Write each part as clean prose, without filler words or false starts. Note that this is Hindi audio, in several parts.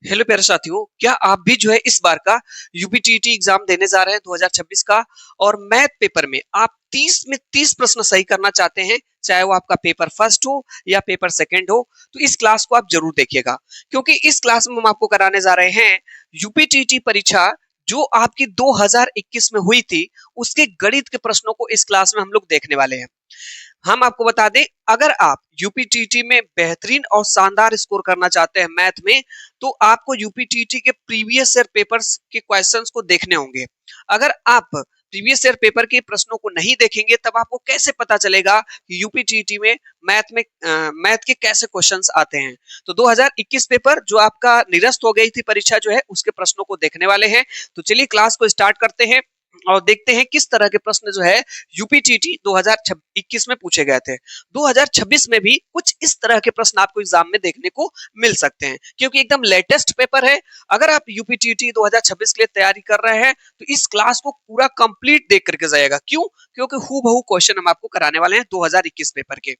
हेलो प्यारे साथियों, क्या आप भी जो है इस बार का यूपीटीटी एग्जाम देने जा रहे हैं 2026 का। और मैथ पेपर में आप 30 में 30 प्रश्न सही करना चाहते हैं, चाहे वो आपका पेपर फर्स्ट हो या पेपर सेकंड हो, तो इस क्लास को आप जरूर देखिएगा। क्योंकि इस क्लास में हम आपको कराने जा रहे हैं यूपीटीटी परीक्षा जो आपकी 2021 में हुई थी, उसके गणित के प्रश्नों को इस क्लास में हम लोग देखने वाले हैं। हम आपको बता दें, अगर आप यूपीटीटी में बेहतरीन और शानदार स्कोर करना चाहते हैं मैथ में, तो आपको यूपीटीटी के प्रीवियस ईयर पेपर्स के क्वेश्चंस को देखने होंगे। अगर आप प्रीवियस ईयर पेपर के प्रश्नों को नहीं देखेंगे, तब आपको कैसे पता चलेगा कि यूपीटीटी में मैथ के कैसे क्वेश्चंस आते हैं। तो 2021 पेपर जो आपका निरस्त हो गई थी परीक्षा जो है, उसके प्रश्नों को देखने वाले हैं। तो चलिए क्लास को स्टार्ट करते हैं और देखते हैं किस तरह के प्रश्न जो है यूपीटीटी 2021 में पूछे गए थे। 2026 में भी कुछ इस तरह के प्रश्न आपको एग्जाम में देखने को मिल सकते हैं, क्योंकि एकदम लेटेस्ट पेपर है। अगर आप यूपीटीटी 2026 के लिए तैयारी कर रहे हैं, तो इस क्लास को पूरा कंप्लीट देख करके जाएगा। क्यों? क्योंकि हूबहू क्वेश्चन हम आपको कराने वाले हैं 2021 पेपर के।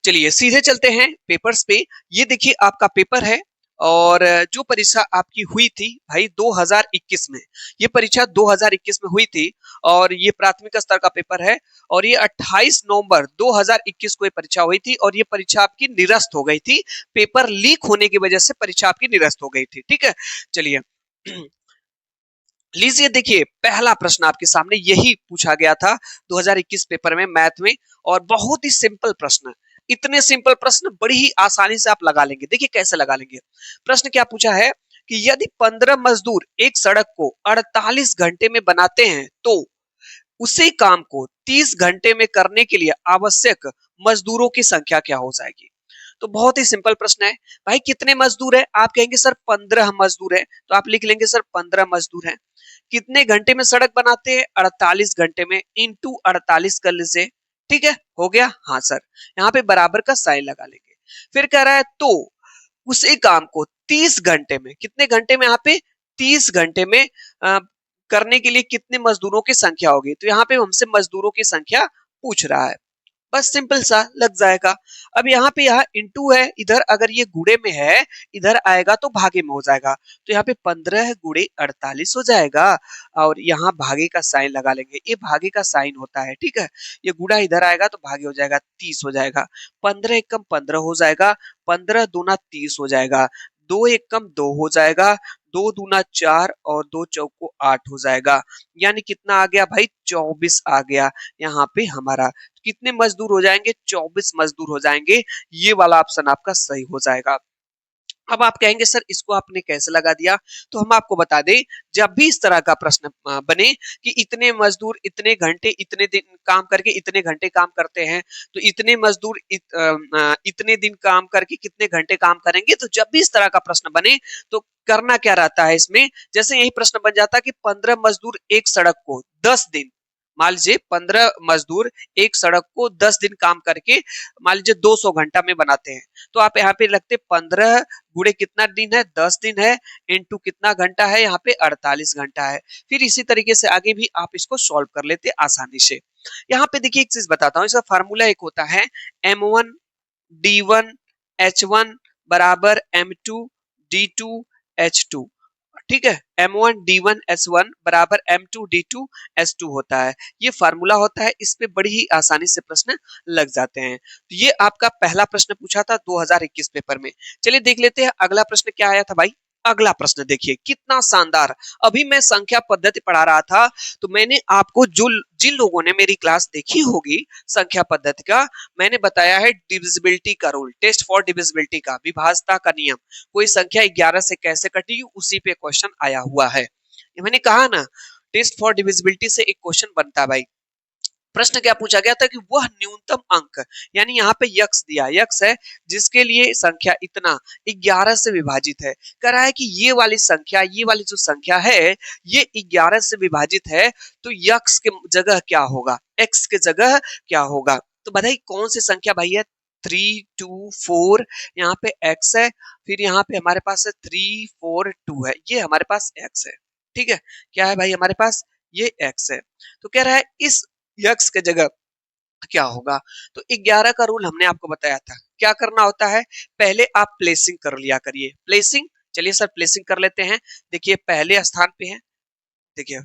चलिए सीधे चलते हैं पेपर्स पे। ये देखिए आपका पेपर है, और जो परीक्षा आपकी हुई थी भाई 2021 में, ये परीक्षा 2021 में हुई थी, और ये प्राथमिक स्तर का पेपर है। और ये 28 नवंबर 2021 को ये परीक्षा हुई थी, और ये परीक्षा आपकी निरस्त हो गई थी। पेपर लीक होने की वजह से परीक्षा आपकी निरस्त हो गई थी। ठीक है, चलिए लीजिए देखिए, पहला प्रश्न आपके सामने यही पूछा गया था 2021 पेपर में मैथ में, और बहुत ही सिंपल प्रश्न। इतने सिंपल प्रश्न बड़ी ही आसानी से आप लगा लेंगे। देखिए कैसे लगा लेंगे। प्रश्न क्या पूछा है कि यदि 15 मजदूर एक सड़क को 48 घंटे में बनाते हैं, तो उसी काम को 30 घंटे में करने के लिए आवश्यक मजदूरों की संख्या क्या हो जाएगी। तो बहुत ही सिंपल प्रश्न है। भाई कितने मजदूर है? आप कहेंगे सर 15 मजदूर है, तो आप लिख लेंगे सर 15 मजदूर है। कितने घंटे में सड़क बनाते हैं? 48 घंटे में, इंटू 48 कर लीजिए। ठीक है, हो गया। हाँ सर, यहाँ पे बराबर का साइन लगा लेंगे। फिर कह रहा है तो उसी काम को 30 घंटे में, कितने घंटे में? यहाँ पे 30 घंटे में करने के लिए कितने मजदूरों की संख्या होगी। तो यहाँ पे हमसे मजदूरों की संख्या पूछ रहा है। बस सिंपल सा लग जाएगा। अब यहाँ पे यहाँ इंटू है, इधर अगर ये गुणे में है, इधर आएगा तो भागे में हो जाएगा। तो यहाँ पे 15 गुणे 48 हो जाएगा, और यहाँ भागे का साइन लगा लेंगे। ये भागे का साइन होता है, ठीक है। ये गुणा इधर आएगा तो भागे हो जाएगा, 30 हो जाएगा। 15 एकम 15 हो जाएगा, 15 दूना 30 हो जाएगा, 2 एकम 2 हो जाएगा, 2 दूना 4 और 2 चौको 8 हो जाएगा। यानी कितना आ गया भाई? 24 आ गया यहाँ पे हमारा। कितने मजदूर हो जाएंगे? 24 मजदूर हो जाएंगे। ये वाला ऑप्शन आपका सही हो जाएगा। अब आप कहेंगे सर इसको आपने कैसे लगा दिया? तो हम आपको बता दें, जब भी इस तरह का प्रश्न बने कि इतने मजदूर इतने घंटे इतने दिन काम करके इतने घंटे काम करते हैं, तो इतने मजदूर इतने दिन काम करके कितने घंटे काम करेंगे, तो जब भी इस तरह का प्रश्न बने, तो करना क्या रहता है इसमें। जैसे यही प्रश्न बन जाता है कि 15 मजदूर एक सड़क को 10 दिन, मान लीजिए 15 मजदूर एक सड़क को 10 दिन काम करके मान लीजिए 200 घंटा में बनाते हैं, तो आप यहाँ पे लगते 15 गुणे कितना दिन है? 10 दिन है, इनटू कितना घंटा है? यहाँ पे 48 घंटा है। फिर इसी तरीके से आगे भी आप इसको सॉल्व कर लेते आसानी से। यहाँ पे देखिए एक चीज बताता हूँ, इसका फार्मूला एक होता है M1 D1 H1 बराबर M2 D2 H2। ठीक है, M1 D1 S1 बराबर M2 D2 S2 होता है। ये फार्मूला होता है, इस पे बड़ी ही आसानी से प्रश्न लग जाते हैं। तो ये आपका पहला प्रश्न पूछा था 2021 पेपर में। चलिए देख लेते हैं अगला प्रश्न क्या आया था भाई। अगला प्रश्न देखिए कितना शानदार। अभी मैं संख्या पद्धति पढ़ा रहा था, तो मैंने आपको जो जिन लोगों ने मेरी क्लास देखी होगी संख्या पद्धति का, मैंने बताया है डिविजिबिलिटी का रूल, टेस्ट फॉर डिविजिबिलिटी का, विभाज्यता का नियम। कोई संख्या 11 से कैसे कटेगी, उसी पे क्वेश्चन आया हुआ है। ये मैंने कहा ना, टेस्ट फॉर डिविजिबिलिटी से एक क्वेश्चन बनता है भाई। प्रश्न क्या पूछा गया था कि वह न्यूनतम अंक, यानी यहाँ पे यक्स दिया, यक्स है जिसके लिए संख्या इतना 11 से विभाजित है। कह रहा है कि ये वाली संख्या, ये वाली जो संख्या है, ये 11 से विभाजित है, तो यक्स के जगह क्या होगा, एक्स के जगह क्या होगा। तो बताइए कौन सी संख्या भाई है? 3 2 4, यहाँ पे x है, फिर यहाँ पे हमारे पास है 3 4 2 है, ये हमारे पास x है। ठीक है, क्या है भाई हमारे पास? ये x है। तो कह रहा है इस यक्स के जगह क्या होगा। तो 11 का रूल हमने आपको बताया था, क्या करना होता है, पहले आप प्लेसिंग कर लिया करिए। प्लेसिंग चलिए सर प्लेसिंग कर लेते हैं। देखिए पहले स्थान पे है, देखिए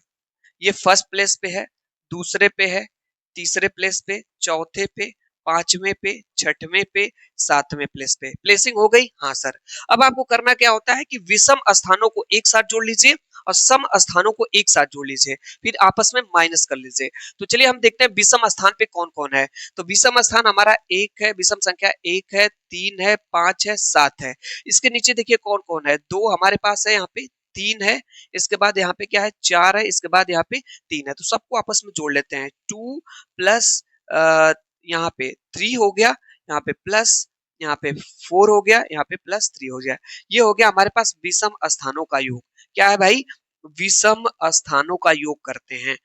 ये फर्स्ट प्लेस पे है, दूसरे पे है, तीसरे प्लेस पे, चौथे पे, पांचवें पे, छठवें पे, सातवें प्लेस पे। प्लेसिंग हो गई? हाँ सर। अब आपको करना क्या होता है कि विषम स्थानों को एक साथ जोड़ लीजिए और सम स्थानों को एक साथ जोड़ लीजिए, फिर आपस में माइनस कर लीजिए। तो चलिए हम देखते हैं विषम स्थान पे कौन कौन है। तो विषम स्थान हमारा एक है, विषम संख्या एक है, तीन है, पांच है, सात है। इसके नीचे देखिए कौन कौन है। दो हमारे पास है यहाँ पे, तीन है, इसके बाद यहाँ पे क्या है, चार है, इसके बाद यहाँ पे तीन है। तो सबको आपस में जोड़ लेते हैं। टू प्लस यहाँ पे थ्री हो गया, यहाँ पे प्लस, यहाँ पे फोर हो गया, यहाँ पे प्लस थ्री हो गया। ये हो गया हमारे पास विषम स्थानों का योग। क्या है भाई? विषम स्थानों का योग करते हैं,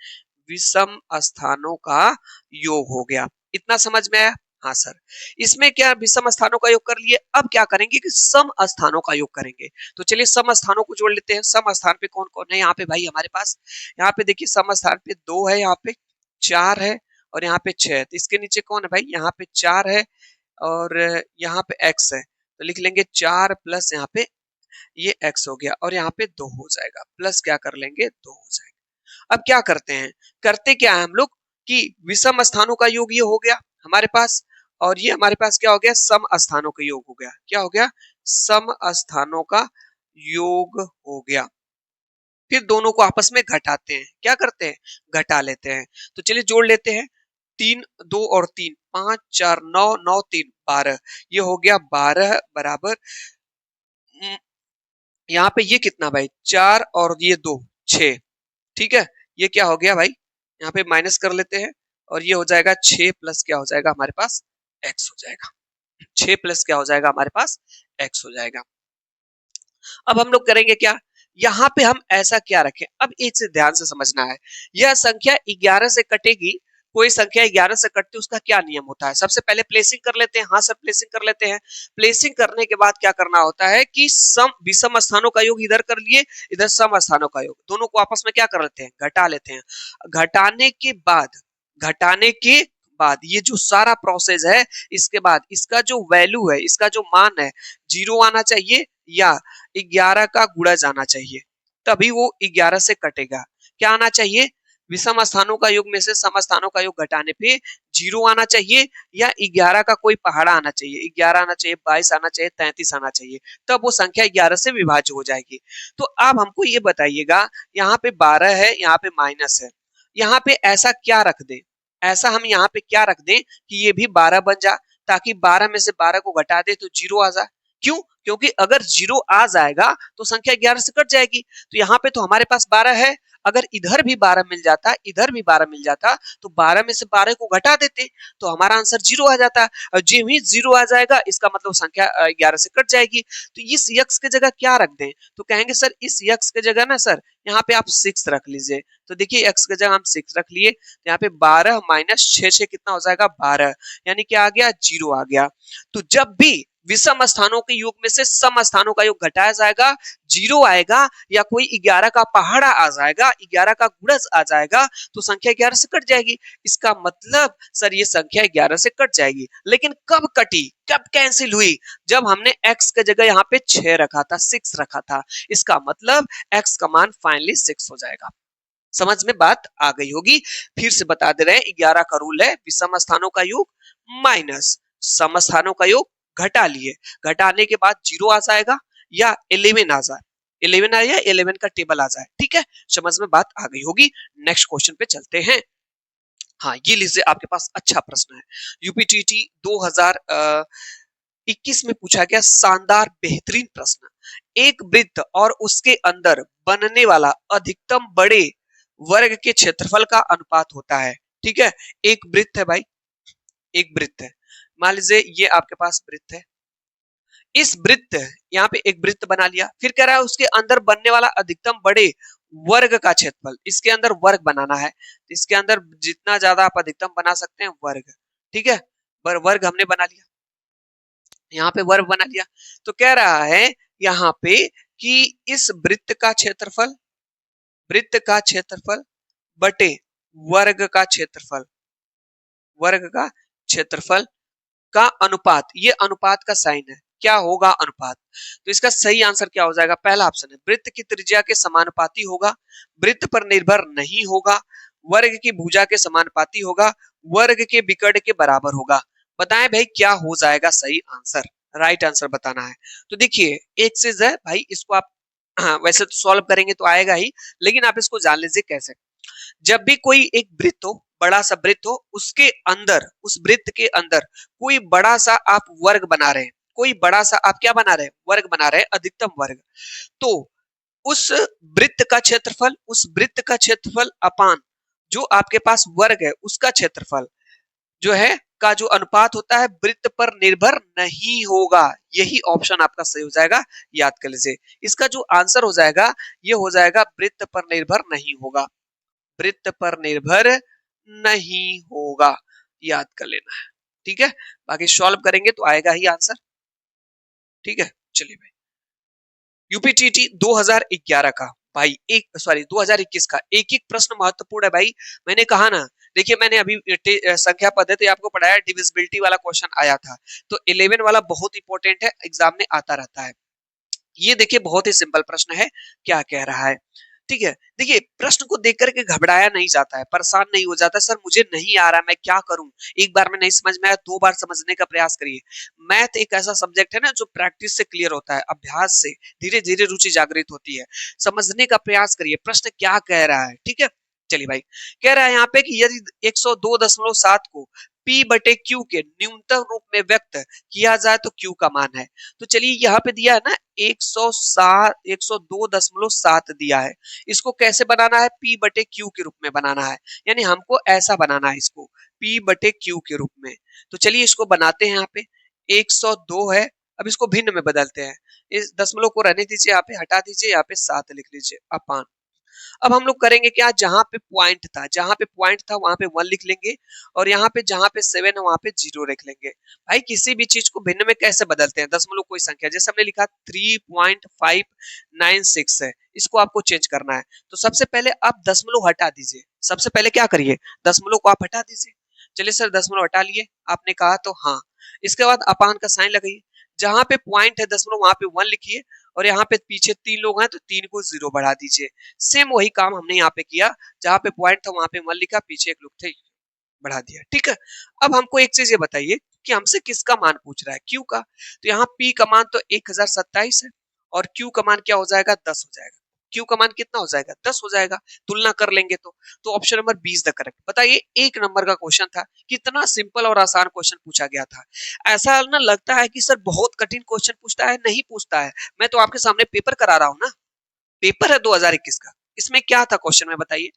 विषम स्थानों का योग हो गया। इतना समझ में आया? हाँ सर। इसमें क्या विषम स्थानों का योग कर लिए, अब क्या करेंगे कि सम स्थानों का योग करेंगे। तो चलिए सम स्थानों को जोड़ लेते हैं। सम स्थान पे कौन कौन है यहाँ पे भाई हमारे पास? यहाँ पे देखिए सम स्थान पे दो है, यहाँ पे चार है और यहाँ पे छह है। तो इसके नीचे कौन है भाई? यहाँ पे चार है और यहाँ पे एक्स है। तो लिख लेंगे चार प्लस यहाँ पे ये एक्स हो गया और यहाँ पे दो हो जाएगा, प्लस क्या कर लेंगे, दो हो जाएगा। अब क्या करते हैं, करते क्या है हम लोग कि विषम स्थानों का योग ये हो गया हमारे पास, और ये हमारे पास क्या हो गया, सम स्थानों का योग हो गया। क्या हो गया? सम स्थानों का योग हो गया। फिर दोनों को आपस में घटाते हैं। क्या करते हैं? घटा लेते हैं। तो चलिए जोड़ लेते हैं। तीन, दो और तीन, पांच, चार, नौ, नौ तीन, 12। ये हो गया 12 बराबर यहाँ पे ये कितना भाई, चार और ये दो, छह। ठीक है, ये क्या हो गया भाई, यहाँ पे माइनस कर लेते हैं और ये हो जाएगा छह प्लस क्या हो जाएगा हमारे पास, एक्स हो जाएगा। छह प्लस क्या हो जाएगा हमारे पास, एक्स हो जाएगा। अब हम लोग करेंगे क्या, यहाँ पे हम ऐसा क्या रखें, अब एक से ध्यान से समझना है। यह संख्या 11 से कटेगी, कोई संख्या 11 से कटती है उसका क्या नियम होता है। सबसे पहले प्लेसिंग कर लेते हैं। हाँ सर प्लेसिंग कर लेते हैं। प्लेसिंग करने के बाद क्या करना होता है कि सम विषम स्थानों का योग इधर कर लिए, इधर सम स्थानों का योग, दोनों को आपस में क्या कर लेते हैं, घटा लेते हैं। घटाने के बाद ये जो सारा प्रोसेस है, इसके बाद इसका जो वैल्यू है, इसका जो मान है, जीरो आना चाहिए या 11 का गुणा जाना चाहिए, तभी वो 11 से कटेगा। क्या आना चाहिए, विषम स्थानों का योग में से सम स्थानों का योग घटाने पे जीरो आना चाहिए या 11 का कोई पहाड़ा आना चाहिए, 11 आना चाहिए, 22 आना चाहिए, 33 आना चाहिए, तब वो संख्या 11 से विभाज्य हो जाएगी। तो अब हमको ये बताइएगा, यहाँ पे 12 है, यहाँ पे माइनस है, यहाँ पे ऐसा क्या रख दे, ऐसा हम यहाँ पे क्या रख दें कि ये भी 12 बन जा, ताकि 12 में से 12 को घटा दे तो जीरो आ जाए। क्यों? क्योंकि अगर जीरो आ जाएगा तो संख्या 11 से कट जाएगी। तो यहाँ पे तो हमारे पास 12 है, अगर इधर भी 12 मिल जाता, इधर भी 12 मिल जाता, तो 12 में से 12 को घटा देते तो हमारा आंसर जीरो आ जाता। और जो ही जीरो आ जाएगा इसका मतलब संख्या 11 से कट जाएगी। तो इस यक्स के जगह क्या रख दें, तो कहेंगे सर इस यक्स के जगह ना सर यहाँ पे आप 6 रख लीजिए। तो देखिए एक्स के जगह हम 6 रख लिए, तो यहाँ पे 12 माइनस 6 कितना हो जाएगा, 12, यानी क्या आ गया, जीरो आ गया। तो जब भी विषम स्थानों के योग में से सम स्थानों का योग घटाया जाएगा, जीरो आएगा या कोई 11 का पहाड़ा आ जाएगा, 11 का गुणज आ जाएगा, तो संख्या 11 से कट जाएगी। इसका मतलब सर ये संख्या 11 से कट जाएगी। लेकिन कब कटी, कब कैंसिल हुई, जब हमने x के जगह यहाँ पे 6 रखा था, 6 रखा था। इसका मतलब x का मान फाइनली 6 हो जाएगा। समझ में बात आ गई होगी। फिर से बता दे रहे हैं, 11 का रूल है, विषम स्थानों का योग माइनस सम स्थानों का योग घटा लिए, घटाने के बाद जीरो आ जाएगा या 11 आ जाए, 11 आए या 11 का टेबल आ जाए। ठीक है, समझ में बात आ गई होगी। नेक्स्ट क्वेश्चन पे चलते हैं। हाँ ये लीजिए, आपके पास अच्छा प्रश्न है, यूपीटीटी 2021 में पूछा गया शानदार बेहतरीन प्रश्न। एक वृत्त और उसके अंदर बनने वाला अधिकतम बड़े वर्ग के क्षेत्रफल का अनुपात होता है। ठीक है, एक वृत्त है भाई, एक वृत्त है, मान लीजिए ये आपके पास वृत्त है, इस वृत्त, यहाँ पे एक वृत्त बना लिया, फिर कह रहा है उसके अंदर बनने वाला अधिकतम बड़े वर्ग का क्षेत्रफल, इसके अंदर वर्ग बनाना है, तो इसके अंदर जितना ज्यादा आप अधिकतम बना सकते हैं वर्ग। ठीक है, वर्ग हमने बना लिया, यहाँ पे वर्ग बना लिया। तो कह रहा है यहाँ पे कि इस वृत्त का क्षेत्रफल बटे वर्ग का क्षेत्रफल, वर्ग का क्षेत्रफल का अनुपात, ये अनुपात का साइन है, क्या होगा अनुपात? तो इसका सही आंसर क्या हो जाएगा? पहला ऑप्शन है वृत्त की त्रिज्या के समानुपाती होगा, वृत्त पर निर्भर नहीं होगा, वर्ग की भुजा के समानुपाती होगा, वर्ग के विकर्ण के बराबर होगा। बताएं भाई क्या हो जाएगा सही आंसर? राइट आंसर बताना है। तो देखिए एक चीज है भाई, इसको आप हाँ, वैसे तो सॉल्व करेंगे तो आएगा ही, लेकिन आप इसको जान लीजिए कैसे। जब भी कोई एक वृत्त हो, बड़ा सा वृत्त हो, उसके अंदर, उस वृत्त के अंदर कोई बड़ा सा आप वर्ग बना रहे हैं, कोई बड़ा सा आप क्या बना रहे हैं? वर्ग बना रहे हैं, अधिकतम वर्ग। तो उस वृत्त का क्षेत्रफल, उस वृत्त का क्षेत्रफल अपान जो आपके पास वर्ग है उसका क्षेत्रफल जो है का जो अनुपात होता है वृत्त पर निर्भर नहीं होगा। यही ऑप्शन आपका सही हो जाएगा, याद कर लीजिए। इसका जो आंसर हो जाएगा ये हो जाएगा वृत्त पर निर्भर नहीं होगा, वृत्त पर निर्भर नहीं होगा, याद कर लेना है। ठीक है, बाकी सॉल्व करेंगे तो आएगा ही आंसर। ठीक है, चलिए भाई यूपीटीटी 2011 का भाई एक सॉरी 2021 का एक एक प्रश्न महत्वपूर्ण है भाई। मैंने कहा ना, देखिए मैंने अभी संख्या पद्धति आपको पढ़ाया, डिविजिबिलिटी वाला क्वेश्चन आया था, तो 11 वाला बहुत इंपॉर्टेंट है, एग्जाम में आता रहता है। ये देखिए बहुत ही सिंपल प्रश्न है, क्या कह रहा है? ठीक है, देखिए प्रश्न को देख करके घबराया नहीं जाता है, परेशान नहीं हो जाता, सर मुझे नहीं आ रहा मैं क्या करूं, एक बार में नहीं समझ में आया 2 बार समझने का प्रयास करिए। मैथ एक ऐसा सब्जेक्ट है ना जो प्रैक्टिस से क्लियर होता है, अभ्यास से धीरे धीरे रुचि जागृत होती है। समझने का प्रयास करिए प्रश्न क्या कह रहा है। ठीक है, चलिए भाई कह रहा है यहाँ पे कि यदि 102.7 को P बटे Q के न्यूनतम रूप में व्यक्त किया जाए तो Q का मान है। तो चलिए यहाँ पे दिया है ना 102.7 दिया है, इसको कैसे बनाना है? P बटे Q के रूप में बनाना है, यानी हमको ऐसा बनाना है इसको P बटे Q के रूप में। तो चलिए इसको बनाते हैं। यहाँ पे 102 है, अब इसको भिन्न में बदलते हैं, इस दशमलव को रहने दीजिए, यहाँ पे हटा दीजिए, यहाँ पे 7 लिख लीजिए अपान। अब हम लोग करेंगे क्या, जहां पे पॉइंट था, जहां पे पॉइंट था वहां पे 1 लिख लेंगे, और यहाँ पे जहां पे 7 है वहां पे 0 लिख लेंगे। भाई किसी भी चीज को भिन्न में कैसे बदलते हैं? दशमलव कोई संख्या, जैसे हमने लिखा 3.596 है, इसको आपको चेंज करना है। तो सबसे पहले आप दशमलव हटा दीजिए, सबसे पहले क्या करिए, दशमलव को आप हटा दीजिए। चलिए सर दशमलव हटा लिए आपने कहा तो हाँ, इसके बाद अपान का साइन लगाइए, जहां पे पॉइंट है दशमलव वहां पे 1 लिखिए, और यहाँ पे पीछे 3 लोग हैं तो 3 को 0 बढ़ा दीजिए। सेम वही काम हमने यहाँ पे किया, जहां पे पॉइंट था वहां पे 1 लिखा, पीछे एक लोग थे बढ़ा दिया। ठीक है, अब हमको एक चीज ये बताइए कि हमसे किसका मान पूछ रहा है? Q का। तो यहाँ P का मान तो 1027 है, और Q का मान क्या हो जाएगा? 10 हो जाएगा। Q का मान कितना हो जाएगा? 10 हो जाएगा। तुलना कर लेंगे तो ऑप्शन नंबर 20 द करेक्ट। बताइए 1 नंबर का क्वेश्चन था, कितना सिंपल और आसान क्वेश्चन पूछा गया था। ऐसा ना लगता है कि सर बहुत कठिन क्वेश्चन पूछता है, नहीं पूछता है। मैं तो आपके सामने पेपर करा रहा हूं ना, पेपर है 2021 का, इसमें क्या था क्वेश्चन में बताइए।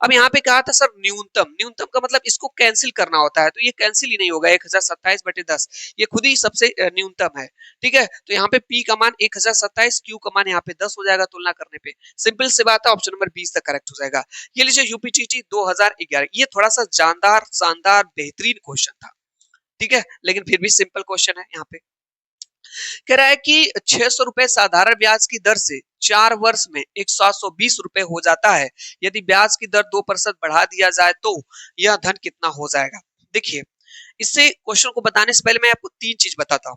अब यहाँ पे कहा था सर न्यूनतम, न्यूनतम का मतलब इसको कैंसिल करना होता है, तो ये कैंसिल ही नहीं होगा, 1027/10 ये खुद ही सबसे न्यूनतम है। ठीक है, तो यहाँ पे P का मान 1027, Q का मान यहाँ पे 10 हो जाएगा तुलना करने पे। सिंपल सी बात है, ऑप्शन नंबर 20 तक करेक्ट हो जाएगा। ये लीजिए यूपीटीटी 2011, ये थोड़ा सा जानदार शानदार बेहतरीन क्वेश्चन था। ठीक है, लेकिन फिर भी सिंपल क्वेश्चन है। यहाँ पे कह रहा है कि 600 रुपए साधारण ब्याज की दर से 4 वर्ष में 720 रुपए हो जाता है, यदि ब्याज की दर 2% बढ़ा दिया जाए तो यह धन कितना हो जाएगा? देखिए इससे क्वेश्चन को बताने से पहले मैं आपको 3 चीज बताता हूं।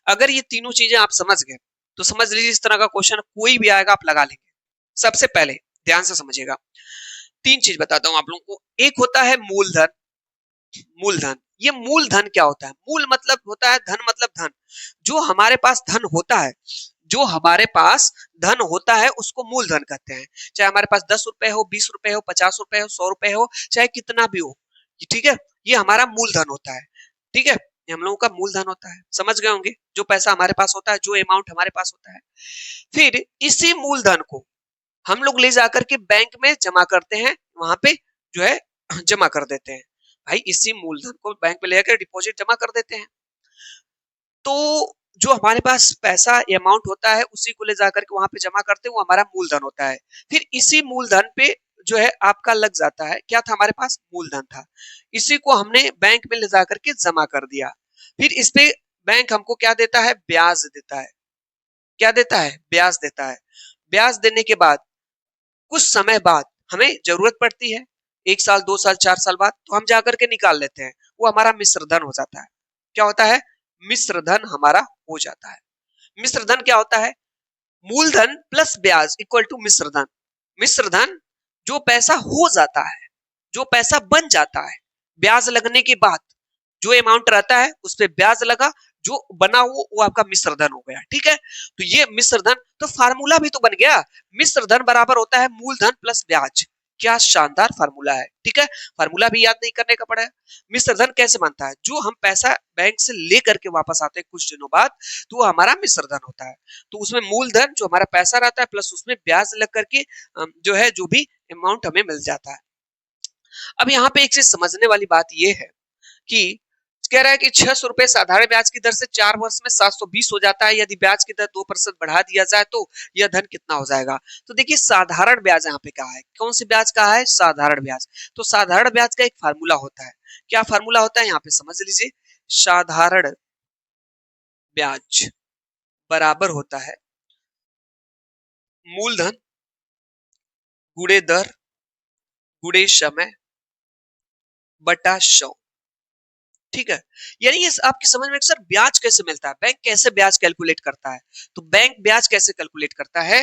अगर ये तीनों चीजें आप समझ गए तो समझ लीजिए इस तरह का क्वेश्चन कोई भी आएगा आप लगा लेंगे। सबसे पहले ध्यान से समझिएगा, 3 चीज बताता हूं आप लोगों को। एक होता है मूलधन। मूलधन, ये मूलधन क्या होता है? मूल मतलब होता है धन, मतलब धन, जो हमारे पास धन होता है, जो हमारे पास धन होता है उसको मूलधन कहते हैं। चाहे हमारे पास 10 रुपए हो, 20 रुपए हो, 50 रुपए हो, 100 रुपए हो, चाहे कितना भी हो, ठीक है, ये हमारा मूलधन होता है। ठीक है, ये हम लोगों का मूलधन होता है, समझ गए होंगे, जो पैसा हमारे पास होता है, जो अमाउंट हमारे पास होता है। फिर इसी मूलधन को हम लोग ले जाकर के बैंक में जमा करते हैं, वहां पे जो है जमा कर देते हैं। भाई इसी मूलधन को बैंक में लेकर डिपॉजिट जमा कर देते हैं, तो जो हमारे पास पैसा अमाउंट होता है उसी को ले जाकर के वहां पे जमा करते हैं, वो हमारा मूलधन होता है। फिर इसी मूलधन पे जो है आपका लग जाता है, क्या था हमारे पास? मूलधन था, इसी को हमने बैंक में ले जाकर के जमा कर दिया। फिर इस पे बैंक हमको क्या देता है? ब्याज देता है। क्या देता है? ब्याज देता है। ब्याज देने के बाद कुछ समय बाद हमें जरूरत पड़ती है, 1 साल 2 साल 4 साल बाद, तो हम जाकर के निकाल लेते हैं, वो हमारा मिश्र धन हो जाता है। क्या होता है? मिश्र धन हमारा हो जाता है। मिश्र धन क्या होता है? मूलधन प्लस ब्याज इक्वल टू मिश्र धन। मिश्र धन जो पैसा हो जाता है, जो पैसा बन जाता है ब्याज लगने के बाद, जो अमाउंट रहता है उस पे ब्याज लगा, जो बना वो आपका मिश्र धन हो गया। ठीक है, तो ये मिश्र धन, तो फार्मूला भी तो बन गया, मिश्र धन बराबर होता है मूलधन प्लस ब्याज। क्या शानदार फार्मूला है। ठीक है, फार्मूला भी याद नहीं करने का पड़ा है। मिश्र धन कैसे बनता है? जो हम पैसा बैंक से लेकर के वापस आते हैं कुछ दिनों बाद, तो वो हमारा मिश्र धन होता है। तो उसमें मूलधन जो हमारा पैसा रहता है प्लस उसमें ब्याज लग करके जो है जो भी अमाउंट हमें मिल जाता है। अब यहाँ पे एक चीज समझने वाली बात यह है कि कह रहा है कि 600 रुपए साधारण ब्याज की दर से 4 वर्ष में 720 हो जाता है। यदि ब्याज की दर 2% बढ़ा दिया जाए तो यह धन कितना हो जाएगा? तो देखिए साधारण ब्याज यहाँ पे कहा है, कौन सी ब्याज कहा है? साधारण ब्याज। तो साधारण ब्याज का एक फार्मूला होता है। क्या फार्मूला होता है? यहाँ पे समझ लीजिए, साधारण ब्याज बराबर होता है मूलधन गुणे दर गुणे समय बटा 100। ठीक है, यानी ये आपकी समझ में सर ब्याज कैसे मिलता है, बैंक कैसे ब्याज कैलकुलेट करता है? तो बैंक ब्याज कैसे कैलकुलेट करता है?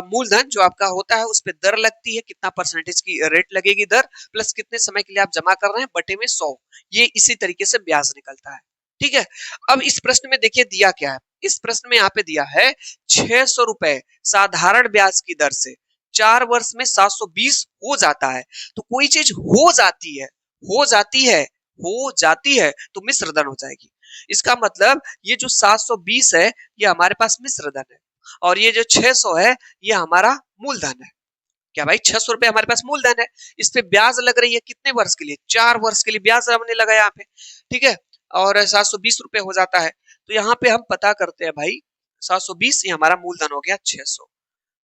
मूलधन जो आपका होता है उस पे दर लगती है, कितना परसेंटेज की रेट लगेगी दर, प्लस कितने समय के लिए आप जमा कर रहे हैं बटे में 100, ये इसी तरीके से ब्याज निकलता है। ठीक है, अब इस प्रश्न में देखिए दिया क्या है, इस प्रश्न में यहाँ पे दिया है 600 रुपए साधारण ब्याज की दर से 4 वर्ष में 720 हो जाता है। तो कोई चीज हो जाती है, हो जाती है, हो जाती है तो मिश्र धन हो जाएगी। इसका मतलब ये जो 720 है ये हमारे पास मिश्र धन है, और ये जो 600 है ये हमारा मूलधन है। क्या भाई? 600 रुपए हमारे पास मूलधन है, इस पे ब्याज लग रही है कितने वर्ष के लिए? 4 वर्ष के लिए ब्याज हमने लगा यहाँ पे। ठीक है, और 720 रुपए हो जाता है। तो यहाँ पे हम पता करते हैं भाई, 720 ये हमारा मूलधन हो गया 600,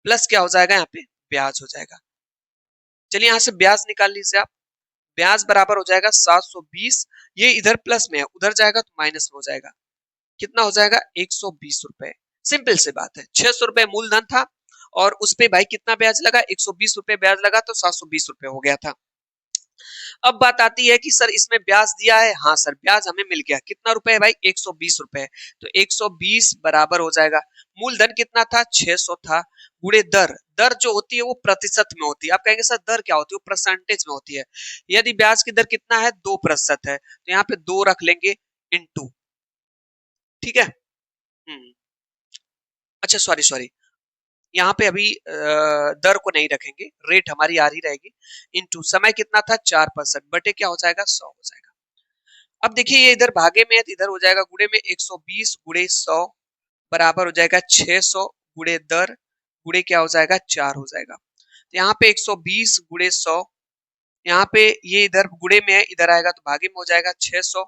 प्लस क्या हो जाएगा? यहाँ पे ब्याज हो जाएगा। चलिए यहाँ से ब्याज निकाल लीजिए आप। ब्याज बराबर हो जाएगा 720, ये इधर प्लस में है उधर जाएगा तो माइनस में हो जाएगा। कितना हो जाएगा? 120 रुपए। सिंपल सी बात है, 600 रुपए मूलधन था और उस पे भाई कितना ब्याज लगा? 120 रुपए ब्याज लगा तो 720 रुपए हो गया था। अब बात आती है कि सर इसमें ब्याज दिया है, हाँ सर ब्याज हमें मिल गया, कितना रुपए है भाई? 120 रुपए। तो 120 बराबर हो जाएगा, मूलधन कितना था? 600 था, गुणे दर, दर जो होती है वो प्रतिशत में होती है। आप कहेंगे सर दर क्या होती है? वो परसेंटेज में होती है। यदि ब्याज की दर कितना है? 2% है, तो यहाँ पे 2 रख लेंगे इनटू। ठीक है, अच्छा सॉरी सॉरी, यहाँ पे अभी दर को नहीं रखेंगे, रेट हमारी आ रही रहेगी, इनटू समय कितना था? 4% बटे क्या हो जाएगा? 100 हो जाएगा। अब देखिए ये इधर भागे में है तो इधर हो जाएगा गुणे में, 120 गुणे 100 बराबर हो जाएगा 600 गुणे दर गुणे क्या हो जाएगा? 4 हो जाएगा। तो यहाँ पे 120 गुणे 100, यहाँ पे ये इधर गुणे में है इधर आएगा तो भागे में हो जाएगा, 600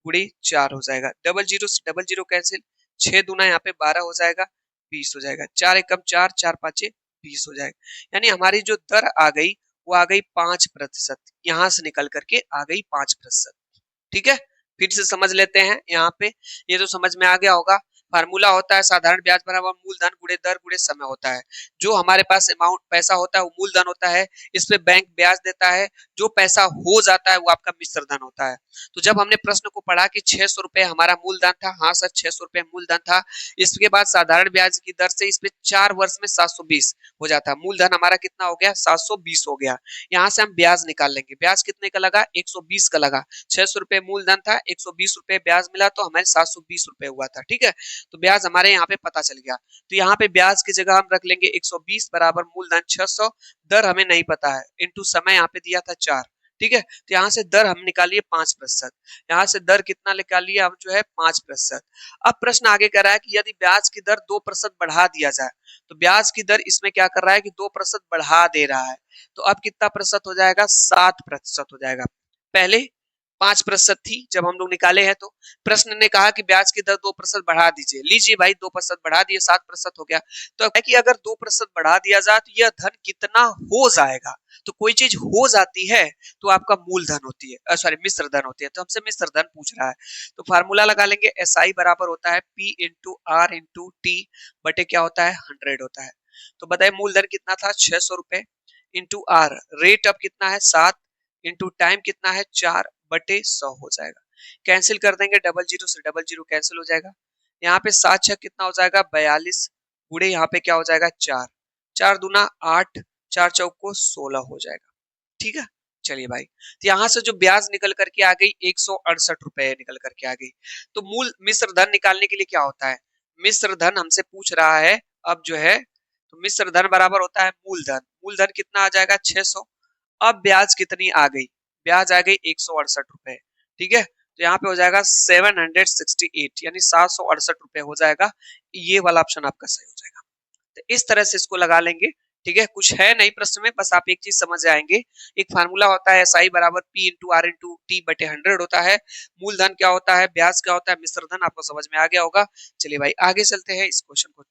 गुणे 4 हो जाएगा। डबल जीरो से डबल जीरो कैंसिल, 6 दूना यहाँ पे 12 हो जाएगा, 20 हो जाएगा। 4 एकम 4, 4 पाँचे 20 हो जाएगा। यानी हमारी जो दर आ गई वो आ गई 5%, यहाँ से निकल करके आ गई 5%। ठीक है, फिर से समझ लेते हैं। यहाँ पे ये तो समझ में आ गया होगा, फार्मूला होता है साधारण ब्याज बराबर मूलधन गुणे दर गुणे समय होता है। जो हमारे पास अमाउंट पैसा होता है वो मूलधन होता है, इस पे बैंक ब्याज देता है, जो पैसा हो जाता है वो आपका मिश्र धन होता है। तो जब हमने प्रश्न को पढ़ा कि 600 रुपए हमारा मूलधन था, हाँ सर 600 रुपए मूलधन था, इसके बाद साधारण ब्याज की दर से इस पे 4 वर्ष में 720 हो जाता है, मूलधन हमारा कितना हो गया? 720 हो गया। यहाँ से हम ब्याज निकाल लेंगे, ब्याज कितने का लगा? 120 का लगा। 600 रुपए मूलधन था, 120 रुपए ब्याज मिला तो हमारे 720 रुपए हुआ था। ठीक है, तो ब्याज हमारे यहाँ पे पता चल गया। तो यहाँ पे ब्याज की जगह हम रख लेंगे 120 बराबर मूलधन 600, दर हमें नहीं पता है, इनटू समय यहाँ पे दिया था 4। ठीक है, तो यहाँ से दर हम निकालिए 5%, यहाँ से दर कितना निकाल लिया हम? जो है 5%। अब प्रश्न आगे कह रहा है कि यदि ब्याज की दर 2% बढ़ा दिया जाए, तो ब्याज की दर इसमें क्या कर रहा है कि 2% बढ़ा दे रहा है, तो अब कितना प्रतिशत हो जाएगा? 7% हो जाएगा। पहले 5% थी जब हम लोग निकाले हैं, तो प्रश्न ने कहा कि ब्याज की दर 2% बढ़ा दीजिए, लीजिए भाई 2% बढ़ा दिए, 7% हो गया। तो है कि अगर 2% बढ़ा दिया जाए तो यह धन कितना हो जाएगा? तो कोई चीज हो जाती है तो आपका मूलधन होती है, सॉरी मिश्र धन होती है, तो हमसे मिश्र धन पूछ रहा है। तो फार्मूला लगा लेंगे, एसआई बराबर होता है P into R into T बटे क्या होता है? 100 होता है। तो बताइए मूलधन कितना था? 600 रुपए इंटू आर, रेट अब कितना है? 7, इंटू टाइम कितना है? 4 बटे 100 हो जाएगा। कैंसिल कर देंगे, डबल जीरो से डबल जीरो कैंसिल हो जाएगा। यहाँ पे 7 छह कितना हो जाएगा 42, गुणे यहाँ पे क्या हो जाएगा 4, 4 दूना 8, 4 चौक को 16 हो जाएगा। ठीक है, चलिए भाई, तो यहाँ से जो ब्याज निकल करके आ गई 168 रुपए निकल करके आ गई। तो मूल मिश्र धन निकालने के लिए क्या होता है, मिश्र धन हमसे पूछ रहा है अब जो है, तो मिश्र धन बराबर होता है मूलधन, मूलधन कितना आ जाएगा 600। अब ब्याज कितनी आ गई, ब्याज आ गई 168 रुपए। ठीक है, तो यहाँ पे हो जाएगा 768 यानी 768 रुपए हो जाएगा। ये वाला ऑप्शन आपका सही हो जाएगा। तो इस तरह से इसको लगा लेंगे। ठीक है, कुछ है नहीं प्रश्न में, बस आप एक चीज समझ जाएंगे, एक फार्मूला होता है SI बराबर P into R into T बटे 100 होता है। मूलधन क्या होता है, ब्याज क्या होता है, मिश्र धन, आपको समझ में आ गया होगा। चलिए भाई आगे चलते हैं इस क्वेश्चन को।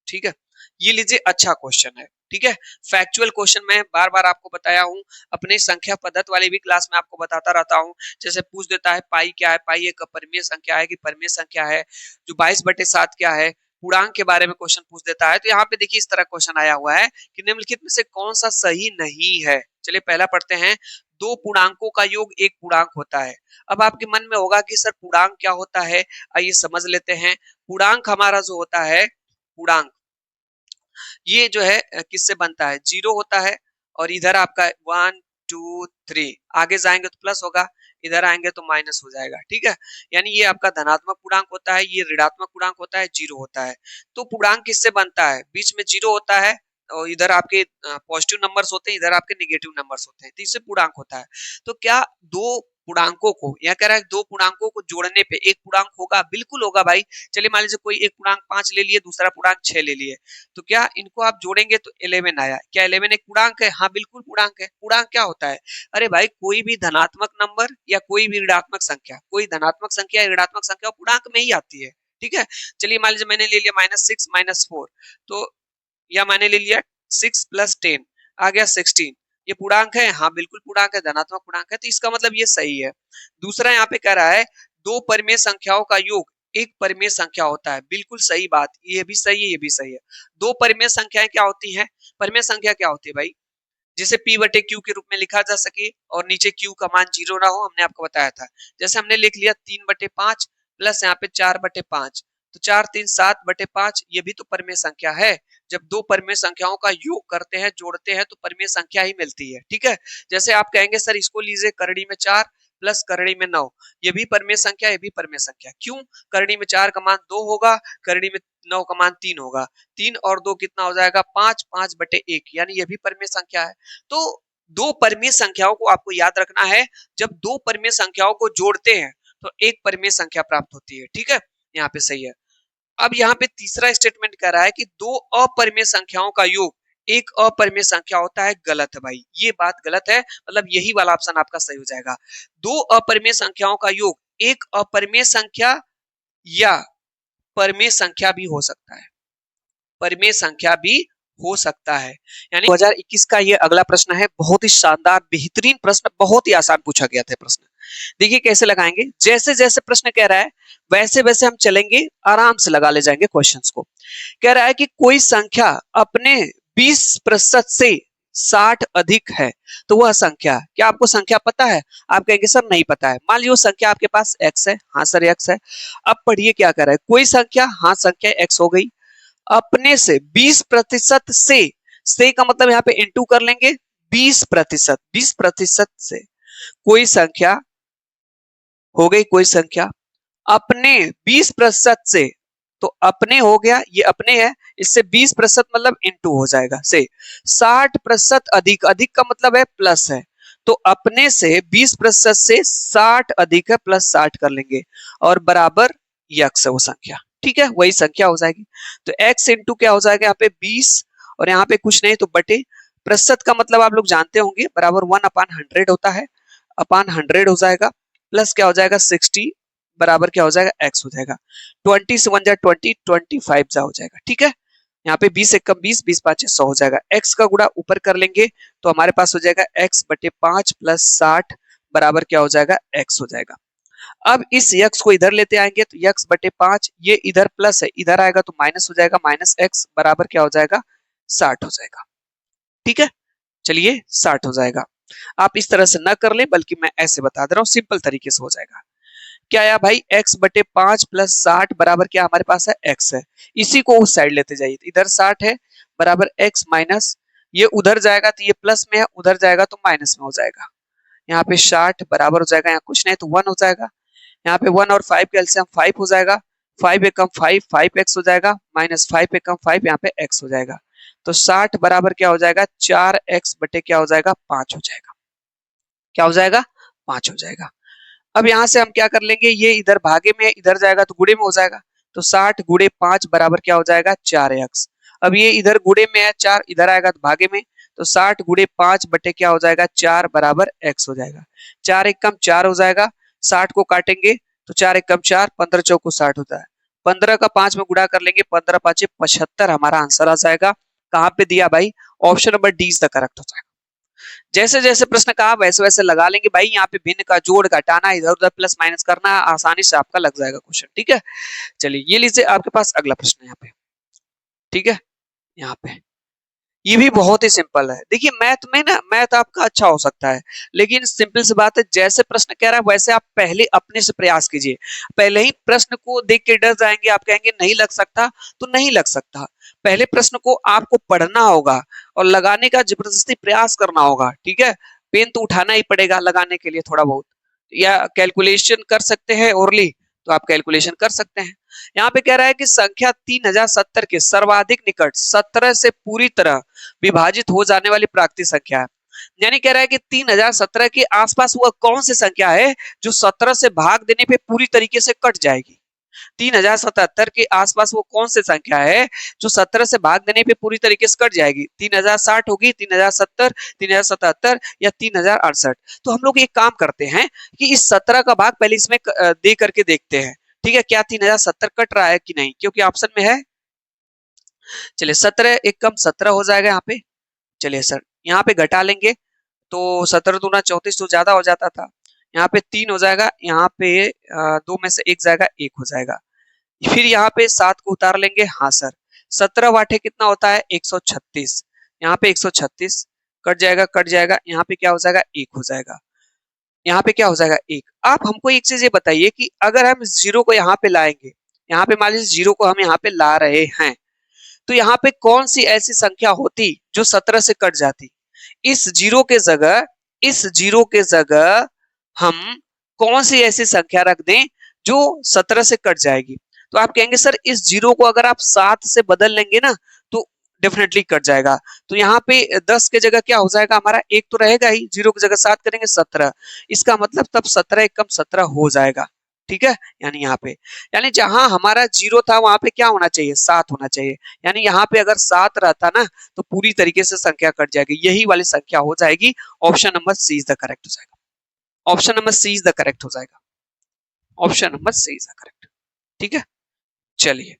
ठीक है, ये लीजिए अच्छा क्वेश्चन है। ठीक है, फैक्चुअल क्वेश्चन मैं बार बार आपको बताया हूँ, अपने संख्या पद्धति वाली भी क्लास में आपको बताता रहता हूँ। जैसे पूछ देता है पाई क्या है, पाई एक परिमेय संख्या है कि परिमेय संख्या है, जो 22/7 क्या है, पूर्णांक के बारे में क्वेश्चन पूछ देता है। तो यहाँ पे देखिए इस तरह क्वेश्चन आया हुआ है कि निम्नलिखित में से कौन सा सही नहीं है। चलिए पहला पढ़ते हैं, दो पूर्णांकों का योग एक पूर्णांक होता है। अब आपके मन में होगा कि सर पूर्णांक क्या होता है, आइए समझ लेते हैं। पूर्णांक हमारा जो होता है, पूर्णांक ये जो है किससे बनता है, जीरो होता है, और इधर आपका 1 2 3 आगे जाएंगे तो प्लस होगा, इधर आएंगे तो माइनस हो जाएगा। ठीक है, यानी ये आपका धनात्मक पूर्णांक होता है, ये ऋणात्मक पूर्णांक होता है, जीरो होता है। तो पूर्णांक किससे बनता है, बीच में जीरो होता है, और इधर आपके पॉजिटिव नंबर्स होते हैं, इधर आपके नेगेटिव नंबर्स होते हैं, तो इससे पूर्णांक होता है। तो क्या दो पूर्णांकों को, यह कह रहा है दो पूर्णांकों को जोड़ने पे एक पूर्णांक होगा, बिल्कुल होगा भाई। चलिए मान लीजिए कोई एक पूर्णांक 5 ले लिए, दूसरा पूर्णांक 6 ले लिए, तो क्या इनको आप जोड़ेंगे तो 11 आया। क्या 11 एक पूर्णांक है, हाँ बिल्कुल पूर्णांक है। पूर्णांक क्या होता है, अरे भाई कोई भी धनात्मक नंबर या कोई भी ऋणात्मक संख्या, कोई धनात्मक संख्या या ऋणात्मक संख्या पूर्णांक में ही आती है। ठीक है, चलिए मान लीजिए मैंने ले लिया -6 -4, तो या मैंने ले लिया 6 + 10 आ गया 16, ये पूर्णांक है, हाँ बिल्कुल पूर्णांक है, धनात्मक पूर्णांक है, तो इसका मतलब ये सही है। दूसरा यहाँ पे कह रहा है दो परिमेय संख्याओं का योग एक परिमेय संख्या होता है, बिल्कुल सही बात, ये भी सही है, ये भी सही है। दो परिमेय संख्याएं क्या होती हैं, परिमेय संख्या क्या होती है भाई, जिसे P बटे Q के रूप में लिखा जा सके और नीचे Q का मान जीरो ना हो, हमने आपको बताया था। जैसे हमने लिख लिया 3/5 प्लस यहाँ पे 4/5, तो 4 3 7/5, ये भी तो परिमेय संख्या है। जब दो परिमेय संख्याओं का योग करते हैं, जोड़ते हैं, तो परिमेय संख्या ही मिलती है। ठीक है, जैसे आप कहेंगे सर इसको लीजिए करड़ी में 4 प्लस करड़ी में 9, ये भी परिमेय संख्या, ये भी परिमेय संख्या। क्यों, करड़ी में 4 का मान 2 होगा, करड़ी में 9 का मान 3 होगा, 3 और 2 कितना हो जाएगा 5, 5/1, यानी ये भी परिमेय संख्या है। तो दो परिमेय संख्याओं को आपको याद रखना है, जब दो परिमेय संख्याओं को जोड़ते हैं तो एक परिमेय संख्या प्राप्त होती है। ठीक है, यहाँ पे सही है। अब यहाँ पे तीसरा स्टेटमेंट कह रहा है कि दो अपरिमेय संख्याओं का योग एक अपरिमेय संख्या होता है, गलत है भाई, ये बात गलत है, मतलब यही वाला ऑप्शन आपका सही हो जाएगा। दो अपरिमेय संख्याओं का योग एक अपरिमेय संख्या या परिमेय संख्या भी हो सकता है, परिमेय संख्या भी हो सकता है। यानी 2021 का ये अगला प्रश्न है, बहुत ही शानदार बेहतरीन प्रश्न, बहुत ही आसान पूछा गया था प्रश्न। देखिए कैसे लगाएंगे, जैसे जैसे प्रश्न कह रहा है वैसे वैसे हम चलेंगे, आराम से लगा ले जाएंगे क्वेश्चंस को। कह रहा है कि कोई संख्या अपने 20% से 60 अधिक है, तो वह संख्या, क्या आपको संख्या पता है, आप कहेंगे सर नहीं पता है। मान लीजिए वो संख्या आपके पास x है, हाँ सर x है। अब पढ़िए क्या कर रहा है, कोई संख्या, हाँ संख्या x हो गई, अपने से 20% से का मतलब यहाँ पे इंटू कर लेंगे, 20%, 20% से कोई संख्या हो गई, कोई संख्या अपने 20% से, तो अपने हो गया, ये अपने है, इससे 20% मतलब इंटू हो जाएगा से 60% अधिक, अधिक का मतलब है प्लस है, तो अपने से 20% से 60 अधिक है, प्लस 60 कर लेंगे और बराबर यक्स है वो संख्या। ठीक है, वही संख्या हो जाएगी। तो x इंटू क्या हो जाएगा यहाँ पे 20, और यहाँ पे कुछ नहीं तो बटे, प्रतिशत का मतलब आप लोग जानते होंगे, बराबर 1/100 होता है, अपान 100 हो जाएगा, प्लस क्या हो जाएगा 60 बराबर क्या हो जाएगा x हो जाएगा। 20 से 1 जा 20, 25 जा हो जाएगा। ठीक है, यहाँ पे 20 एकम 20, 20 पाँच 100 हो जाएगा। x का गुणा ऊपर कर लेंगे तो हमारे पास हो जाएगा x/5 प्लस 60 बराबर क्या हो जाएगा x हो जाएगा। अब इस x को इधर लेते आएंगे तो x/5, ये इधर प्लस है, इधर आएगा तो माइनस हो जाएगा, -x बराबर क्या हो जाएगा 60 हो जाएगा। ठीक है, चलिए 60 हो जाएगा। आप इस तरह से ना कर ले, बल्कि मैं ऐसे बता दे रहा हूं, सिंपल तरीके से हो जाएगा। क्या आया भाई, x/5 + 60 बराबर क्या हमारे पास है, x है। इसी को उस साइड लेते जाइए, इधर 60 है बराबर x माइनस, ये उधर जाएगा तो ये प्लस में है, उधर जाएगा तो माइनस में हो जाएगा। यहाँ पे 60 बराबर हो जाएगा, यहाँ कुछ नहीं तो 1 हो जाएगा। यहाँ पे 1 और 5 का एलसीएम 5 हो जाएगा, 5 एकम 5, 5x हो जाएगा, माइनस 5 एकम 5, यहाँ पे x हो जाएगा। तो 60 बराबर क्या हो जाएगा, 4x बटे क्या हो जाएगा, 5 हो जाएगा। क्या हो जाएगा, 5 हो जाएगा। अब यहाँ से हम क्या कर लेंगे, ये इधर भागे में इधर जाएगा तो गुणे में हो जाएगा, तो 60 गुणे 5 बराबर क्या हो जाएगा, 4x। अब ये इधर गुणे में है, 4 इधर आएगा तो भागे में, तो 60 गुणे 5 बटे क्या हो जाएगा, 4 बराबर x हो जाएगा। 4 एकम 4 हो जाएगा, 60 को काटेंगे तो 4 एकम 4, 15 चौको 60 होता है। 15 का 5 में गुणा कर लेंगे, 15 पाँचे 75 हमारा आंसर आ जाएगा। कहाँ पे दिया भाई, option number D is the correct हो जाएगा। जैसे जैसे प्रश्न कहा वैसे वैसे लगा लेंगे भाई, यहाँ पे भिन्न का जोड़ घटाना, इधर उधर प्लस माइनस करना, आसानी से आपका लग जाएगा क्वेश्चन। ठीक है, चलिए ये लीजिए आपके पास अगला प्रश्न यहाँ पे। ठीक है, यहाँ पे ये भी बहुत ही सिंपल है। देखिए मैथ में ना, मैथ आपका अच्छा हो सकता है, लेकिन सिंपल सी बात है, जैसे प्रश्न कह रहा है वैसे आप पहले अपने से प्रयास कीजिए। पहले ही प्रश्न को देख के डर जाएंगे, आप कहेंगे नहीं लग सकता, तो नहीं लग सकता। पहले प्रश्न को आपको पढ़ना होगा और लगाने का जबरदस्ती प्रयास करना होगा। ठीक है, पेन तो उठाना ही पड़ेगा लगाने के लिए थोड़ा बहुत, या कैलकुलेशन कर सकते हैं ओरली, तो आप कैलकुलेशन कर सकते हैं। यहाँ पे कह रहा है कि संख्या 3070 के सर्वाधिक निकट 17 से पूरी तरह विभाजित हो जाने वाली प्राकृतिक संख्या है। यानी कह रहा है कि 3017 के आसपास वह कौन सी संख्या है जो 17 से भाग देने पे पूरी तरीके से कट जाएगी। 3077 के आसपास वो कौन सी संख्या है जो 17 से भाग देने पे पूरी तरीके से कट जाएगी। 3060 होगी, 3070, 3077 या 3068। तो हम लोग एक काम करते हैं कि इस 17 का भाग पहले इसमें दे करके देखते हैं। ठीक है, क्या 3070 कट रहा है कि नहीं, क्योंकि ऑप्शन में है। चलिए 17 एक कम 17 हो जाएगा यहाँ पे। चलिए सर यहाँ पे घटा लेंगे तो 17 दूना 34 तो ज्यादा हो जाता था, यहाँ पे 3 हो जाएगा, यहाँ पे 2 में से 1 जाएगा, 1 हो जाएगा। फिर यहाँ पे 7 को उतार लेंगे, हाँ सर 17 वाटे कितना होता है, 136। यहाँ पे 136 कट जाएगा, कट जाएगा, यहाँ पे क्या हो जाएगा, 1 हो जाएगा। यहाँ पे क्या हो जाएगा, 1। आप हमको एक चीज ये बताइए कि अगर हम जीरो को यहाँ पे लाएंगे, यहाँ पे मान लीजिए जीरो को हम यहाँ पे ला रहे हैं, तो यहाँ पे कौन सी ऐसी संख्या होती जो 17 से कट जाती। इस जीरो के जगह, इस जीरो के जगह हम कौन सी ऐसी संख्या रख दें जो 17 से कट जाएगी। तो आप कहेंगे सर इस जीरो को अगर आप 7 से बदल लेंगे ना तो डेफिनेटली कट जाएगा। तो यहाँ पे 10 के जगह क्या हो जाएगा, हमारा 1 तो रहेगा ही, जीरो की जगह 7 करेंगे 17, इसका मतलब तब 17 एकम 17 हो जाएगा। ठीक है, यानी यहाँ पे, यानी जहां हमारा जीरो था वहां पे क्या होना चाहिए, 7 होना चाहिए। यानी यहाँ पे अगर 7 रहता ना तो पूरी तरीके से संख्या कट जाएगी, यही वाली संख्या हो जाएगी। Option number C is the correct हो जाएगा। Option number C is the correct हो जाएगा। Option number C is the correct. ठीक है, चलिए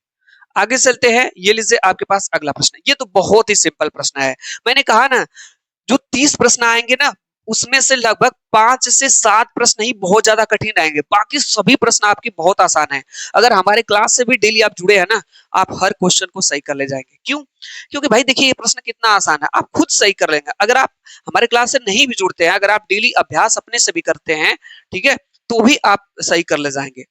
आगे चलते हैं। ये लीजिए आपके पास अगला प्रश्न, ये तो बहुत ही सिंपल प्रश्न है। मैंने कहा ना जो 30 प्रश्न आएंगे ना उसमें से लगभग 5 से 7 प्रश्न ही बहुत ज्यादा कठिन आएंगे, बाकी सभी प्रश्न आपकी बहुत आसान है। अगर हमारे क्लास से भी डेली आप जुड़े हैं ना, आप हर क्वेश्चन को सही कर ले जाएंगे। क्यों, क्योंकि भाई देखिए ये प्रश्न कितना आसान है, आप खुद सही कर लेंगे। अगर आप हमारे क्लास से नहीं भी जुड़ते हैं, अगर आप डेली अभ्यास अपने से भी करते हैं, ठीक है, तो भी आप सही कर ले जाएंगे,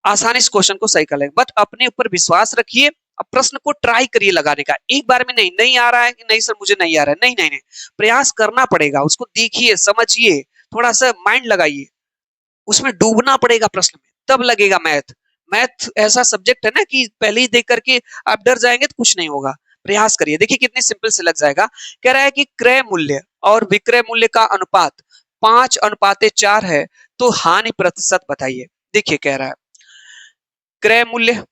आसानी से क्वेश्चन को सही कर लेंगे। बट अपने ऊपर विश्वास रखिए, अब प्रश्न को ट्राई करिए लगाने का। एक बार में नहीं, नहीं आ रहा है कि नहीं सर मुझे नहीं आ रहा है, नहीं नहीं नहीं, प्रयास करना पड़ेगा, उसको देखिए समझिए, थोड़ा सा माइंड लगाइए, उसमें डूबना पड़ेगा प्रश्न में, तब लगेगा मैथ। मैथ ऐसा सब्जेक्ट है ना कि पहले ही देख करके आप डर जाएंगे तो कुछ नहीं होगा। प्रयास करिए, देखिए कितनी सिंपल से लग जाएगा। कह रहा है कि क्रय मूल्य और विक्रय मूल्य का अनुपात 5:4 है, तो हानि प्रतिशत बताइए। देखिए कह रहा है क्रय मूल्य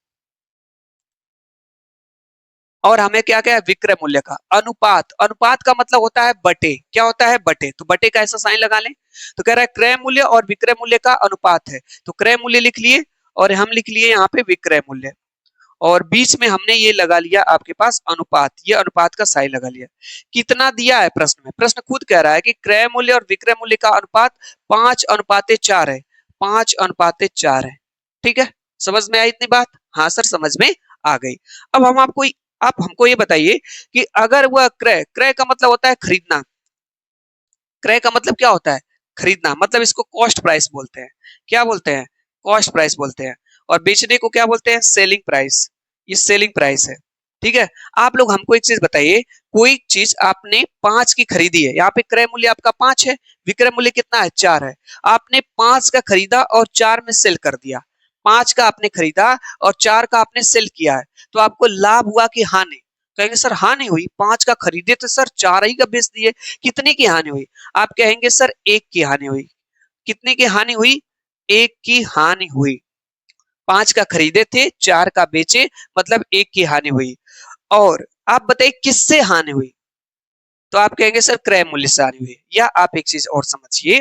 और हमें क्या क्या है, विक्रय मूल्य का अनुपात। अनुपात का मतलब होता है बटे, क्या होता है, बटे, तो बटे का ऐसा साइन लगा लें। तो कह रहा है क्रय मूल्य और विक्रय मूल्य का अनुपात है, तो क्रय मूल्य लिख लिए और हम लिख लिए यहाँ पे विक्रय मूल्य, और बीच में हमने ये लगा लिया आपके पास अनुपात, ये अनुपात का साइन लगा लिया। कितना दिया है प्रश्न में, प्रश्न खुद कह रहा है कि क्रय मूल्य और विक्रय मूल्य का अनुपात 5:4 है, 5:4 है। ठीक है, समझ में आई इतनी बात, हाँ सर समझ में आ गई। अब हम आपको, आप हमको ये बताइए कि अगर वह क्रय, क्रय का मतलब होता है खरीदना, क्रय का मतलब क्या होता है, खरीदना, मतलब इसको कॉस्ट प्राइस बोलते हैं। क्या बोलते हैं, कॉस्ट प्राइस बोलते हैं, और बेचने को क्या बोलते हैं, सेलिंग प्राइस। ये सेलिंग प्राइस है, ठीक है। आप लोग हमको एक चीज बताइए, कोई चीज आपने 5 की खरीदी है, यहाँ पे क्रय मूल्य आपका 5 है, विक्रय मूल्य कितना है, 4 है। आपने 5 का खरीदा और 4 में सेल कर दिया। 5 का आपने खरीदा और 4 का आपने सेल किया है, तो आपको लाभ हुआ कि हानि? कहेंगे सर हानि हुई, 5 का खरीदे तो सर 4 ही का बेच दिए, कितने की हानि हुई? आप कहेंगे सर 1 की हानि हुई। कितने की हानि हुई? 1 की हानि हुई। 5 का खरीदे थे, 4 का बेचे, मतलब 1 की हानि हुई। और आप बताइए किससे हानि हुई? तो आप कहेंगे सर क्रय मूल्य से हानि हुई। या आप एक चीज और समझिए,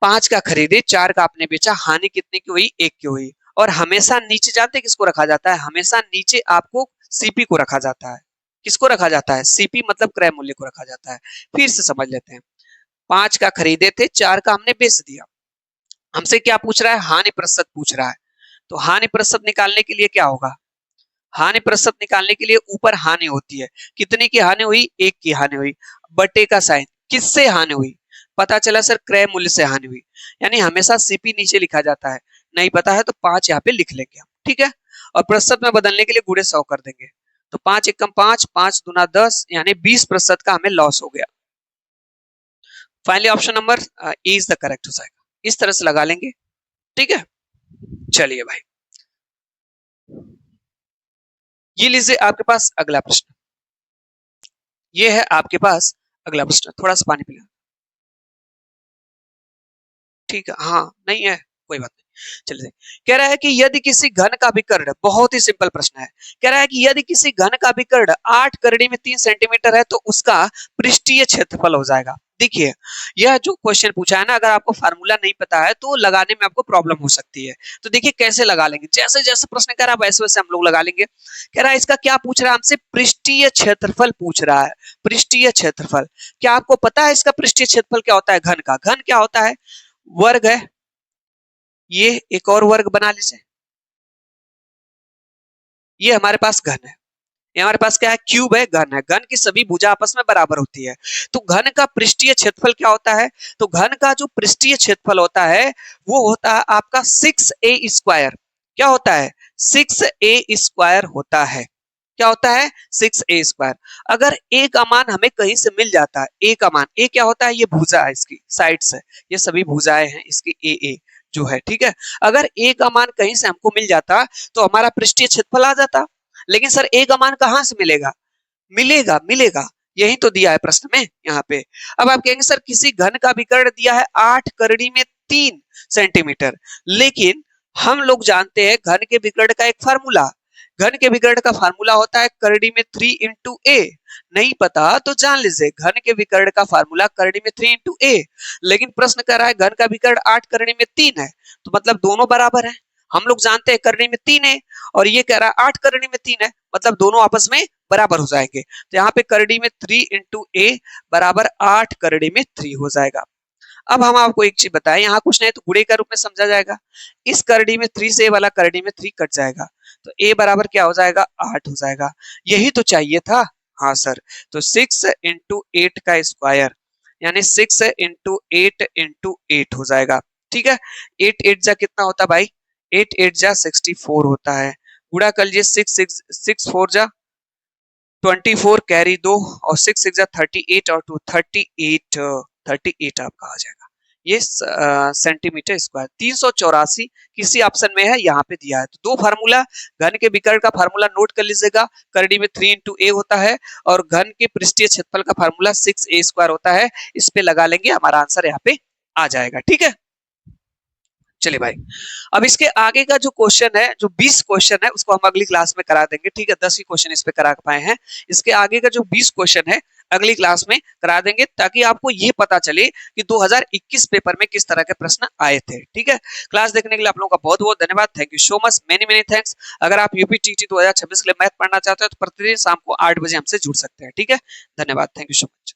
5 का खरीदे, 4 का आपने बेचा, हानि कितने की हुई? 1 की हुई। और हमेशा नीचे जानते किसको रखा जाता है? हमेशा नीचे आपको सीपी को रखा जाता है। किसको रखा जाता है? सीपी मतलब क्रय मूल्य को रखा जाता है। फिर से समझ लेते हैं, 5 का खरीदे थे, 4 का हमने बेच दिया। हमसे क्या पूछ रहा है? हानि प्रतिशत पूछ रहा है। तो हानि प्रतिशत निकालने के लिए क्या होगा? हानि प्रतिशत निकालने के लिए ऊपर हानि होती है, कितने की हानि हुई? 1 की हानि हुई, बटे का साइन। किससे हानि हुई? पता चला सर क्रय मूल्य से हानि हुई। यानी हमेशा सीपी नीचे लिखा जाता है। नहीं पता है तो 5 यहाँ पे लिख लेंगे हम, ठीक है। और प्रतिशत में बदलने के लिए गुणे 100 कर देंगे। तो 5 एकम 5, 5 दूना 10, यानी 20% का हमें लॉस हो गया। Finally option number A is the correct हो जाएगा। इस तरह से लगा लेंगे, ठीक है। चलिए भाई, ये लीजिए आपके पास अगला प्रश्न। ये है आपके पास अगला प्रश्न, थोड़ा सा पानी पी लें। ठीक है, हाँ नहीं है, कोई बात नहीं। चलिए, कह रहा है कि यदि किसी घन का विकर्ण, बहुत ही सिंपल प्रश्न है, कह रहा है कि यदि किसी घन का विकर्ण 8 करड़ी में 3 सेंटीमीटर है तो उसका पृष्ठीय क्षेत्रफल हो जाएगा। देखिए, यह जो क्वेश्चन पूछा है ना, अगर आपको फार्मूला नहीं पता है तो लगाने में आपको प्रॉब्लम हो सकती है। तो देखिए कैसे लगा लेंगे, जैसे जैसे प्रश्न कह रहा है वैसे वैसे हम लोग लगा लेंगे। कह रहा है इसका क्या पूछ रहा है हमसे? पृष्ठीय क्षेत्रफल पूछ रहा है। पृष्ठीय क्षेत्रफल, क्या आपको पता है इसका पृष्ठीय क्षेत्रफल क्या होता है? घन का घन क्या होता है? वर्ग है, ये एक और वर्ग बना लीजिए, ये हमारे पास घन है। ये हमारे पास क्या है? क्यूब है, घन है। घन की सभी भुजा आपस में बराबर होती है। तो घन का पृष्ठीय क्षेत्रफल क्या होता है? तो घन का जो पृष्ठीय क्षेत्रफल होता है वो होता है आपका 6a²। क्या होता है? 6a² होता है। क्या होता है? 6a²। अगर ए का मान हमें कहीं से मिल जाता है, ए का मान, ए क्या होता है? ये भुजा है, इसकी साइड्स है, ये सभी भुजाएं हैं इसकी ए जो है, ठीक है। अगर ए का मान कहीं से हमको मिल जाता तो हमारा पृष्ठीय क्षेत्रफल आ जाता। लेकिन सर ए का मान कहां से मिलेगा? मिलेगा, मिलेगा, यही तो दिया है प्रश्न में यहाँ पे। अब आप कहेंगे सर किसी घन का विकर्ण दिया है 8 करड़ी में 3 सेंटीमीटर, लेकिन हम लोग जानते हैं घन के विकर्ण का एक फार्मूला। घन के विकर्ण का फार्मूला होता है करड़ी में 3 इंटू ए। नहीं पता तो जान लीजिए, घन के विकर्ण का फार्मूला करड़ी में 3 इंटू ए। लेकिन प्रश्न कर रहा है घन का विकर्ण 8 करड़ी में 3 है, तो मतलब दोनों बराबर है। हम लोग जानते हैं करड़ी में 3 है, और ये कह रहा है 8 करड़ी में 3 है, मतलब दोनों आपस में बराबर हो जाएंगे। तो यहाँ पे करड़ी में 3 इंटू ए बराबर 8 करड़ी में 3 हो जाएगा। अब हम आपको एक चीज बताएं, यहाँ कुछ नहीं तो गुणे का रूप में समझा जाएगा। इस करड़ी में 3 से ए वाला करड़ी में 3 कट जाएगा, तो ए बराबर क्या हो जाएगा? 8 हो जाएगा। यही तो चाहिए था। हाँ सर, तो 6 इंटू 8 का स्क्वायर, यानी 6 इंटू 8 इंटू 8 हो जाएगा, ठीक है। 8 8 जा कितना होता भाई? 8 8 जा 64 होता है। गुणा कर लीजिए, 6 4 जा 24, कैरी 2, और 6 6 जा 38, और 2 38, 38 आपका आ जाएगा। ये सेंटीमीटर स्क्वायर 384 किसी ऑप्शन में है, यहाँ पे दिया है। तो दो फार्मूला, घन के विकर्ण का फार्मूला नोट कर लीजिएगा, करड़ी में 3 इंटू ए होता है, और घन के पृष्ठीय क्षेत्रफल का फार्मूला 6a² होता है। इस पे लगा लेंगे, हमारा आंसर यहाँ पे आ जाएगा, ठीक है। चलिए भाई, अब इसके आगे का जो क्वेश्चन है, जो 20 क्वेश्चन है, उसको हम अगली क्लास में करा देंगे, ठीक है। 10 ही क्वेश्चन इस पे करा पाए हैं। इसके आगे का जो 20 क्वेश्चन है अगली क्लास में करा देंगे, ताकि आपको ये पता चले कि 2021 पेपर में किस तरह के प्रश्न आए थे, ठीक है। क्लास देखने के लिए आप लोगों का बहुत बहुत धन्यवाद। Thank you so much, many many thanks. अगर आप यूपीटीटी 2026 के लिए मैथ पढ़ना चाहते हो तो प्रतिदिन शाम को 8 बजे हमसे जुड़ सकते हैं, ठीक है। धन्यवाद, थैंक यू सो मच।